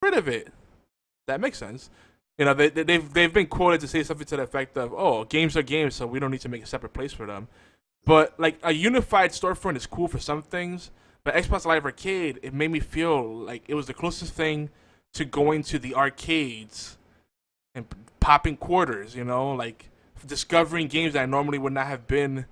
rid of it. That makes sense. You know, they've been quoted to say something to the effect of, "Oh, games are games, so we don't need to make a separate place for them." But like a unified storefront is cool for some things, but Xbox Live Arcade, it made me feel like it was the closest thing to going to the arcades and popping quarters. You know, like discovering games that I normally would not have been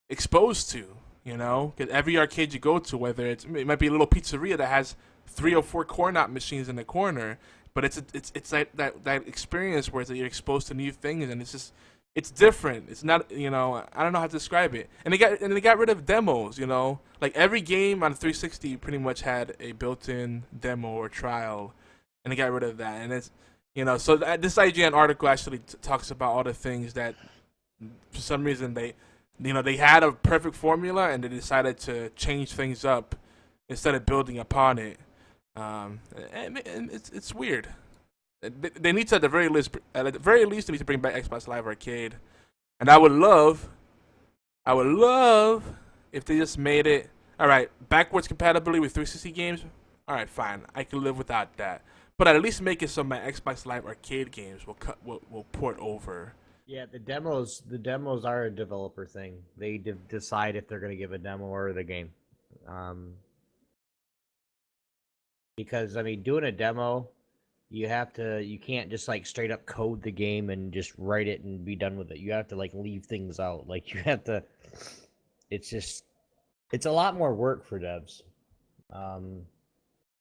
exposed to. You know, because every arcade you go to, whether it might be a little pizzeria that has 3 or 4 corn out machines in the corner, but it's like that experience where you're exposed to new things, and it's different. It's not, I don't know how to describe it. And they got rid of demos. Like every game on 360 pretty much had a built-in demo or trial, and they got rid of that. And it's so this IGN article actually talks about all the things that for some reason they had a perfect formula and they decided to change things up instead of building upon it. And it's weird. They need to at the very least they need to bring back Xbox Live Arcade, and I would love if they just made it all right backwards compatibility with 360 games. All right, fine, I can live without that, but at least make it so my Xbox Live Arcade games will port over. Yeah, the demos are a developer thing. They decide if they're going to give a demo or the game. Because I mean, doing a demo, you can't just like straight up code the game and just write it and be done with it. You have to like leave things out. Like you have to. It's a lot more work for devs.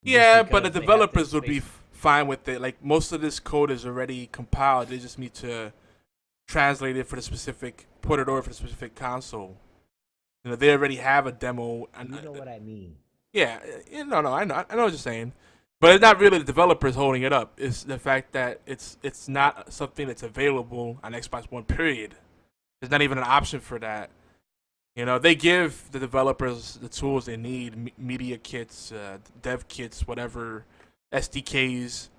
Yeah, but the developers would be fine with it. Like most of this code is already compiled. They just need to translate it put it over for the specific console. They already have a demo. You know what I mean? Yeah, no, I know what you're saying, but it's not really the developers holding it up. It's the fact that it's not something that's available on Xbox One. Period. There's not even an option for that. They give the developers the tools they need: media kits, dev kits, whatever, SDKs.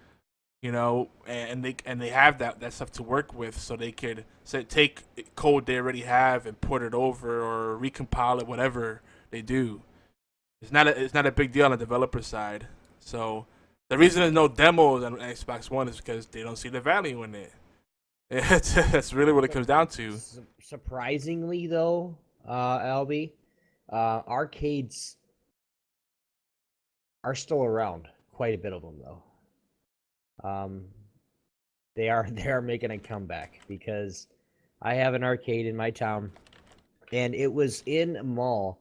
And they have that stuff to work with, so they could take code they already have and port it over or recompile it, whatever they do. It's not a big deal on the developer side. So the reason there's no demos on Xbox One is because they don't see the value in it. That's really what it comes down to. Surprisingly, though, LB, arcades are still around. Quite a bit of them, though. They are making a comeback because I have an arcade in my town, and it was in a mall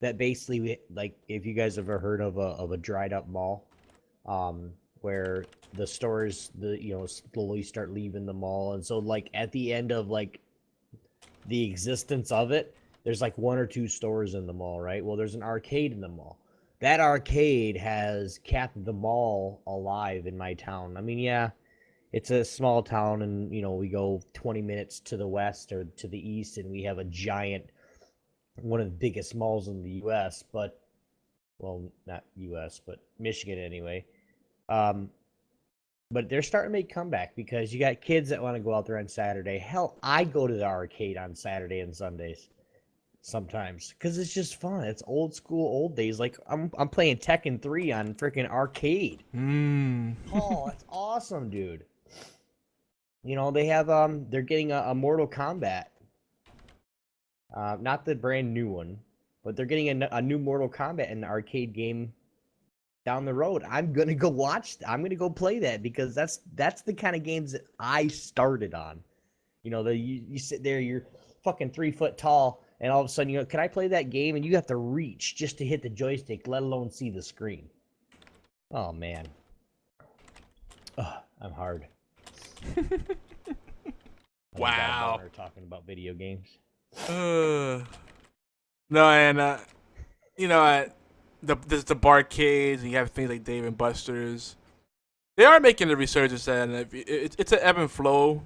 that basically, like, if you guys have ever heard of a dried up mall, where the stores slowly start leaving the mall, and so like at the end of like the existence of it, there's like 1 or 2 stores in the mall, right? Well, there's an arcade in the mall. That arcade has kept the mall alive in my town. I mean, yeah, it's a small town, and we go 20 minutes to the west or to the east, and we have a giant, one of the biggest malls in the U.S., but, well, not U.S., but Michigan anyway. But they're starting to make comeback because you got kids that want to go out there on Saturday. Hell, I go to the arcade on Saturday and Sundays sometimes because it's just fun. It's old school, old days. Like I'm playing Tekken 3 on freaking arcade. Oh, that's awesome, dude. They have they're getting a Mortal Kombat. Not the brand new one, but they're getting a new Mortal Kombat in the arcade game down the road. I'm gonna go I'm gonna go play that because that's the kind of games that I started on. You sit there, you're fucking 3 foot tall, and all of a sudden, can I play that game? And you have to reach just to hit the joystick, let alone see the screen. Oh man, I'm hard. Wow. We're talking about video games. No, and there's the barcades, and you have things like Dave and Buster's. They are making a resurgence, and it's an ebb and flow.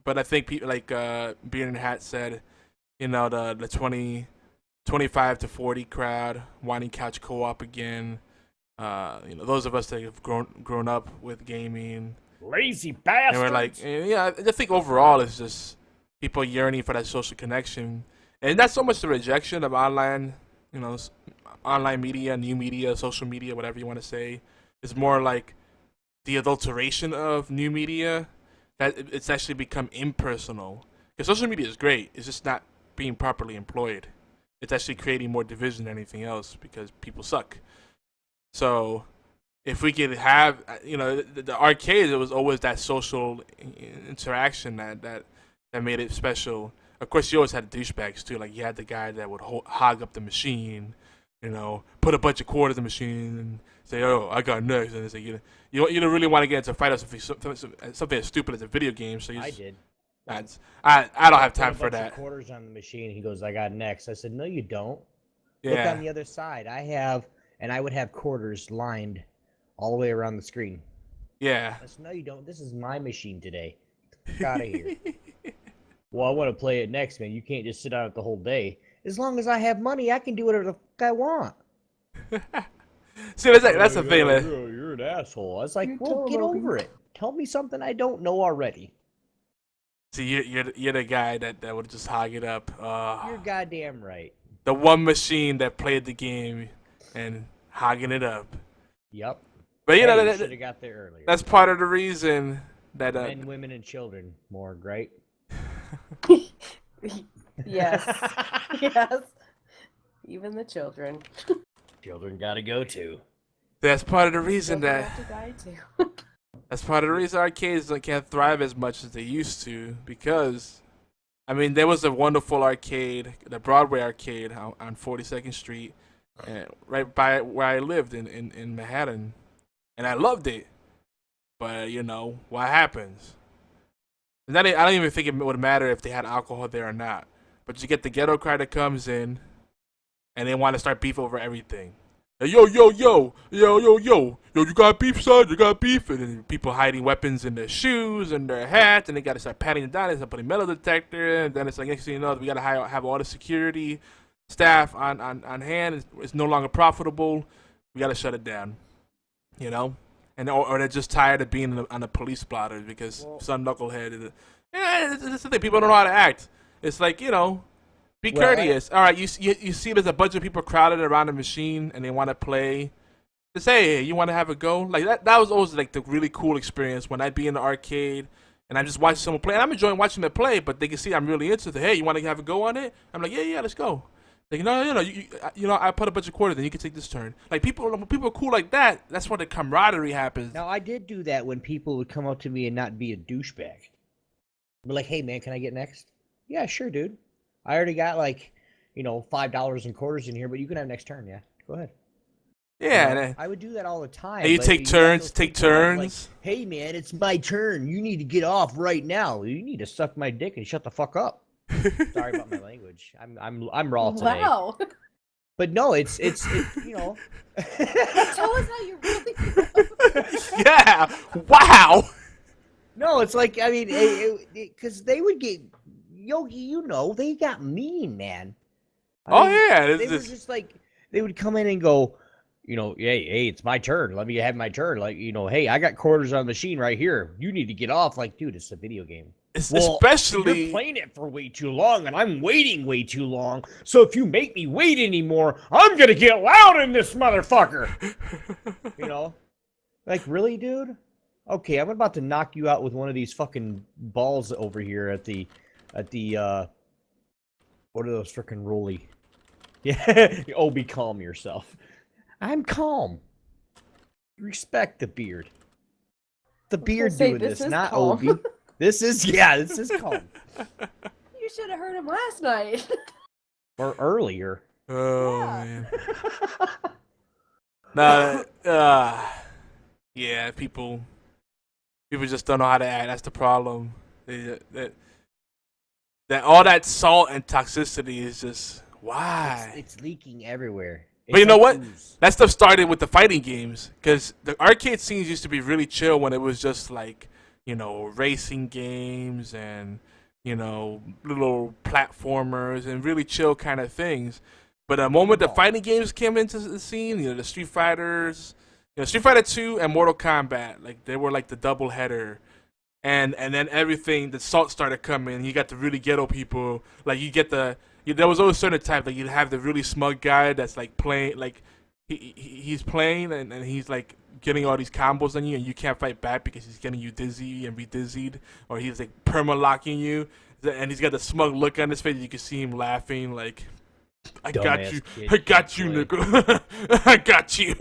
But I think people like Beard and Hat said, the 25 to 40 crowd wanting couch co-op again. Those of us that have grown up with gaming, lazy bastards. And we're like, yeah, I think overall it's just people yearning for that social connection, and not so much the rejection of online, online media, new media, social media, whatever you want to say. It's more like the adulteration of new media, that it's actually become impersonal. Because social media is great, it's just not being properly employed. It's actually creating more division than anything else because people suck. So if we could have, the arcades, it was always that social interaction that made it special. Of course, you always had douchebags too. Like you had the guy that would hog up the machine, put a bunch of quarters in the machine and say, "Oh, I got next." And it's like you don't really want to get into a fight over something as stupid as a video game. So I did. I don't have time for that. Quarters on the machine. He goes, "I got next." I said, "No, you don't. Yeah. Look on the other side. I would have quarters lined all the way around the screen." Yeah. I said, "No, you don't. This is my machine today. Get out of here." "Well, I want to play it next, man. You can't just sit on it the whole day. As long as I have money, I can do whatever the fuck I want." See, that's the thing. You're an asshole. I was like, "Well, get over it. Tell me something I don't know already." See, you're the guy that would just hog it up. You're goddamn right. The one machine that played the game and hogging it up. Yep. But you should have got there earlier. That's part of the reason that men, women, and children, Morg, right? Yes. Yes. Even the children. Children gotta go too. That's part of the reason Children that. have to die too. That's part of the reason arcades can't thrive as much as they used to, because, there was a wonderful arcade, the Broadway arcade on 42nd Street, right by where I lived in Manhattan, and I loved it. But what happens? And I don't even think it would matter if they had alcohol there or not. But you get the ghetto crowd that comes in, and they want to start beef over everything. Yo, you got beef, son? You got beef? And then people hiding weapons in their shoes and their hats, and they got to start patting them down. They start putting metal detector, and then it's like, next thing you know, we got to have all the security staff on hand. It's no longer profitable. We got to shut it down, And or they're just tired of being on the police blotter because some knucklehead. It's the thing. People don't know how to act. It's like, be courteous. All right, you see there's a bunch of people crowded around the machine and they want to play. Just say, hey, you want to have a go? Like that was always like the really cool experience when I'd be in the arcade and I'm just watching someone play. And I'm enjoying watching them play, but they can see I'm really into it. Hey, you want to have a go on it? I'm like, yeah, let's go. Like, no, I put a bunch of quarters, then you can take this turn. Like people are cool like that. That's where the camaraderie happens. Now I did do that when people would come up to me and not be a douchebag. Be like, hey man, can I get next? Yeah, sure, dude. I already got $5 in quarters in here, but you can have next turn. Yeah, go ahead. Yeah, I would do that all the time. And you take turns. Like, hey man, it's my turn. You need to get off right now. You need to suck my dick and shut the fuck up. Sorry about my language. I'm raw today. Wow. But no, it's Tell us how you really feel. Yeah. Wow. No, it's like, because they would get, Yogi, they got mean, man. They were just like, they would come in and go, hey, it's my turn. Let me have my turn. Like, hey, I got quarters on the machine right here. You need to get off. Like, dude, it's a video game. Especially you're playing it for way too long, and I'm waiting way too long. So if you make me wait anymore, I'm gonna get loud in this motherfucker. Like, really, dude? Okay, I'm about to knock you out with one of these fucking balls over here at the what are those frickin' rolly? Yeah. Oh, be calm yourself. I'm calm. Respect the beard. The beard doing this, not calm. Obi. This is calm. You should have heard him last night. Or earlier. Oh Yeah. man. Yeah, people just don't know how to act. That's the problem. That all that salt and toxicity is just why. It's leaking everywhere. But you know what? That stuff started with the fighting games, because the arcade scenes used to be really chill when it was just like, racing games and, little platformers and really chill kind of things. But the moment the fighting games came into the scene, the Street Fighters, Street Fighter 2 and Mortal Kombat, like they were like the double header. And then everything, the salt started coming. You got the really ghetto people. Like there was always a certain type. Like you'd have the really smug guy that's like playing, like he's playing and he's like getting all these combos on you, and you can't fight back because he's getting you dizzy and re-dizzied, or he's like perma-locking you, and he's got the smug look on his face. You can see him laughing like, I got Dumbass you. kid I got you, can't nigga. I got you.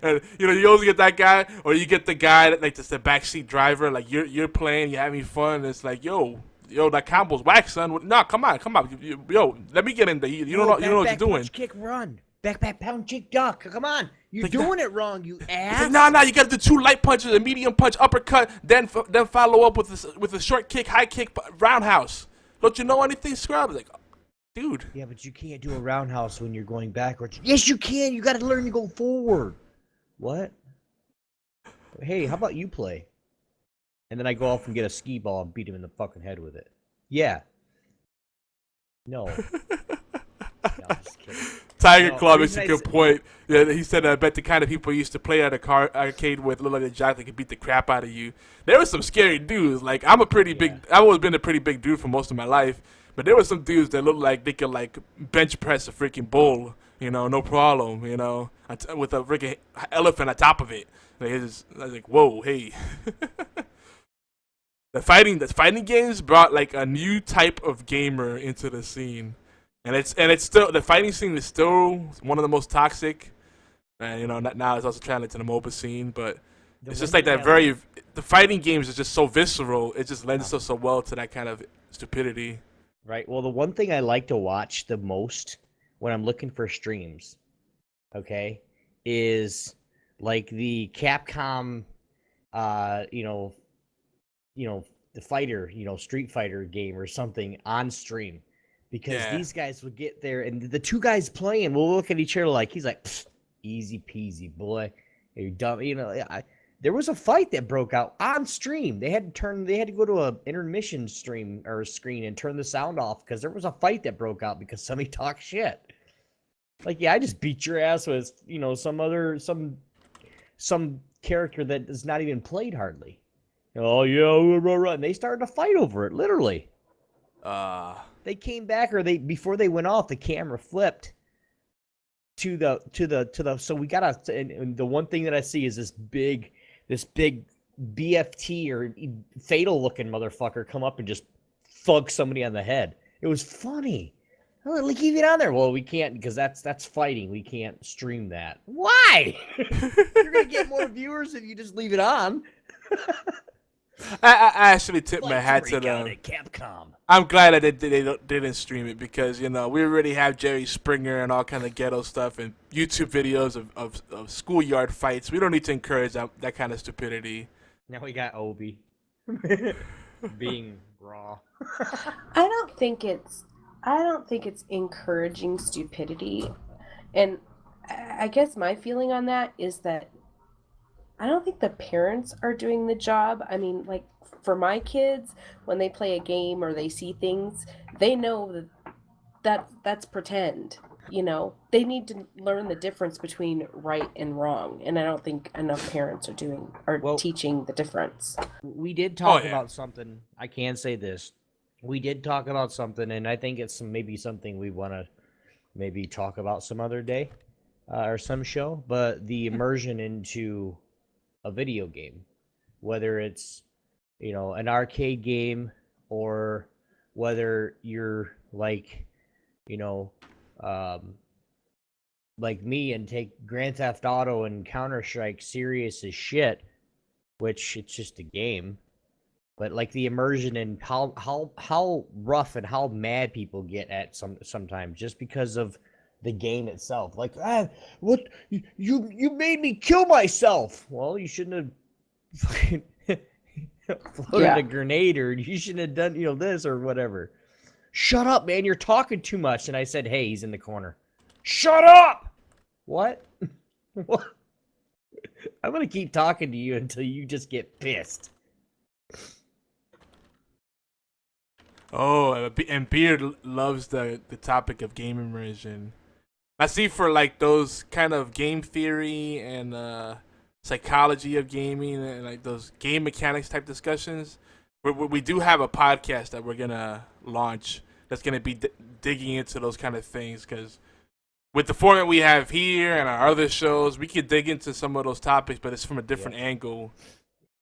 And you always get that guy, or you get the guy that like just the backseat driver. Like you're playing, you're having fun. And it's like, yo, that combo's whack, son. No, come on. Yo, let me get in there. You don't know what you're doing. Punch, kick, run. Back, pound, kick, duck. Come on. You're Like doing it wrong, you ass. Like, nah, you gotta do 2 light punches, a medium punch, uppercut, then follow up with a short kick, high kick, roundhouse. Don't you know anything, scrub? Like, dude. Yeah, but you can't do a roundhouse when you're going backwards. Yes, you can. You got to learn to go forward. What? Hey, how about you play? And then I go off and get a skee ball and beat him in the fucking head with it. Yeah. No. No, I'm just kidding. Tiger No, Claw the makes a reason I good point. Yeah, he said, I bet the kind of people he used to play at a arcade with look like a jock that could beat the crap out of you. There were some scary dudes. Like, I've always been a pretty big dude for most of my life. But there were some dudes that looked like they could, like, bench press a freaking bull, no problem, with a freaking elephant on top of it. Like, I was like, whoa, hey. The fighting games brought, like, a new type of gamer into the scene. And it's still, the fighting scene is still one of the most toxic. And, now it's also traveling to the MOBA scene, but it's just like that the fighting games is just so visceral. It just lends itself so well to that kind of stupidity. Right. Well, the one thing I like to watch the most when I'm looking for streams, okay, is like the Capcom, the fighter, Street Fighter game or something on stream, because these guys would get there and the 2 guys playing will look at each other like he's like, easy peasy, boy, you're dumb, There was a fight that broke out on stream. They had to go to a intermission stream or screen and turn the sound off because there was a fight that broke out because somebody talked shit. Like, yeah, I just beat your ass with, some character that is not even played hardly. Oh yeah, and they started to fight over it, literally. They came back, before they went off, the camera flipped to the so we got and the one thing that I see is this big BFT or fatal looking motherfucker come up and just thug somebody on the head. It was funny. Like, leave it on there. Well, we can't because that's fighting. We can't stream that. Why? You're gonna get more viewers if you just leave it on. I actually tipped my hat to them. Capcom. I'm glad that they didn't stream it because we already have Jerry Springer and all kind of ghetto stuff and YouTube videos of schoolyard fights. We don't need to encourage that kind of stupidity. Now we got Obi being raw. I don't think it's encouraging stupidity, and I guess my feeling on that is that I don't think the parents are doing the job. I mean, like, for my kids, when they play a game or they see things, they know that's pretend. They need to learn the difference between right and wrong, and I don't think enough parents are teaching the difference. We did talk about something. I can say this. We did talk about something, and I think it's maybe something we want to maybe talk about some other day or some show, but the immersion into a video game, whether it's an arcade game or whether you're like like me and take Grand Theft Auto and Counter-Strike serious as shit, which it's just a game, but like the immersion and how rough and how mad people get at sometimes just because of the game itself. Like, what you made me kill myself. Well, you shouldn't have fucking floated a grenade, or you shouldn't have done this or whatever. Shut up, man, you're talking too much. And I said, hey, he's in the corner. Shut up. What? What? I'm gonna keep talking to you until you just get pissed. Oh, and Beard loves the topic of game immersion. I see for like those kind of game theory and psychology of gaming and like those game mechanics type discussions. We do have a podcast that we're gonna launch that's gonna be digging into those kind of things because with the format we have here and our other shows, we could dig into some of those topics, but it's from a different angle.